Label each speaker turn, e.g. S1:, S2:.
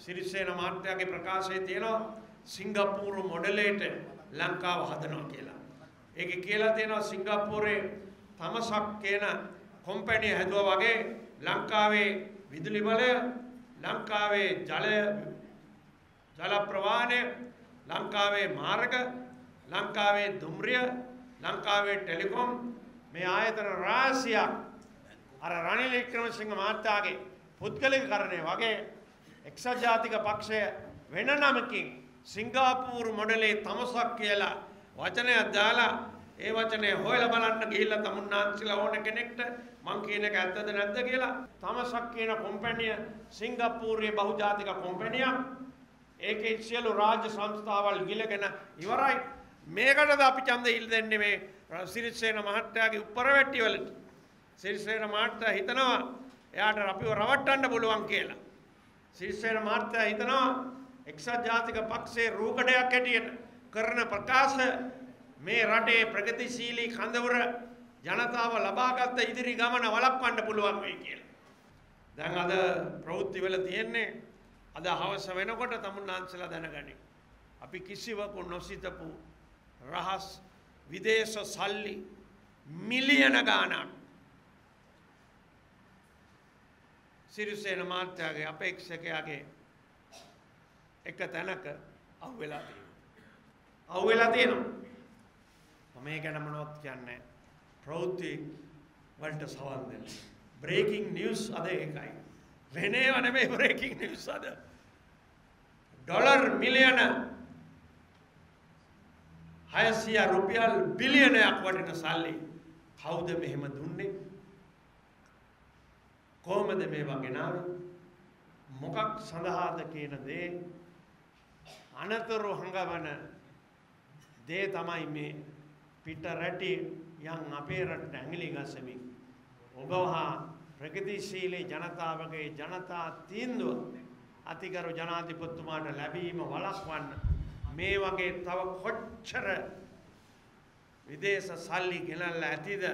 S1: සිරිසේන මහත්තයාගේ ප්‍රකාශයේ තියෙනවා සිංගප්පූරු මොඩලයට ලංකාව හදනවා කියලා. ඒකේ කියලා තියෙනවා සිංගප්පූරේ තමසක් කියන කම්පැනි හැදුවා වගේ ලංකාවේ විදුලි බලය, ලංකාවේ ජල ප්‍රවාහනය, ලංකාවේ මාර්ග, ලංකාවේ දුම්රිය, ලංකාවේ ටෙලිකොම් මේ ආයතන රාශියක් අර රනිල් වික්‍රමසිංහ මහත්තයාගේ පුද්ගලිකකරණය වගේ එක්සත් ජාතික පක්ෂය වෙන නමකින් සිංගප්පූරු මොඩලේ තමසක් කියලා වචනයක් දාලා ඒ වචනේ හොයලා බලන්න ගිහිල්ලා තමුන්නාන්සිලා ඕන කෙනෙක්ට මං කියන එක ඇත්තද නැද්ද කියලා තමසක් කියන කම්පැනිය සිංගප්පූරුවේ බහුජාතික කම්පැනියක්. ඒකේ සියලු රාජ්‍ය සංස්ථාවල් ගිලගෙන ඉවරයි. මේකටද අපි ඡන්ද ඉල් දෙන්නේ මේ සිරිසේන මහත්තයාගේ උප්පරවැට්ටි වලට. සිරිසේන මහත්තයා හිතනවා එයාට අපිව රවට්ටන්න පුළුවන් කියලා. සිරිසේන මහත්තයා හිතනවා එක්සත් ජාතික පක්ෂයේ රූකඩයක් හැටියට කරන ප්‍රකාශ මේ රටේ ප්‍රගතිශීලී කඳවුර ජනතාව ලබාගත් ඉදිරි ගමන වළක්වන්න පුළුවන් වෙයි කියලා. දැන් අද ප්‍රවෘත්ති වල තියෙන්නේ අද හවස වෙනකොට තමුන්නාන්සලා දැනගනි. අපි කිසිවකු නොසිතපු රහස් විදේශ සල්ලි මිලියන ගාණක් සිරිසේන මහත්තයාගේ අපේක්ෂකයාගේ එක තැනක අහුවෙලා තියෙනවා. මේ ගැන මොනවත් කියන්නේ ප්‍රවෘත්ති වලට සවන් දෙන්න. බ්‍රේකින් නිවුස් අද ඒකයි. වෙනේව නෙමෙයි බ්‍රේකින් නිවුස් අද. ඩොලර් මිලියන 600 රුපියල් බිලියනයක් වටින සල්ලි කවුද මෙහෙම දුන්නේ? කොහොමද මේවා ගෙනාවේ? මොකක් සඳහාද කියන දේ අනතුරු හංගවන දේ තමයි මේ පිට රැටි යන් අපේ රටට ඇඟිලි ගසමින් ඔබවහා ප්‍රගතිශීලී ජනතාවගේ ජනතා තීන්දුව අතිගරු ජනාධිපතිතුමාට ලැබීම වළක්වන්න මේ වගේ තව කොච්චර විදේශ සල්ලි ගෙනල්ලා ඇතිද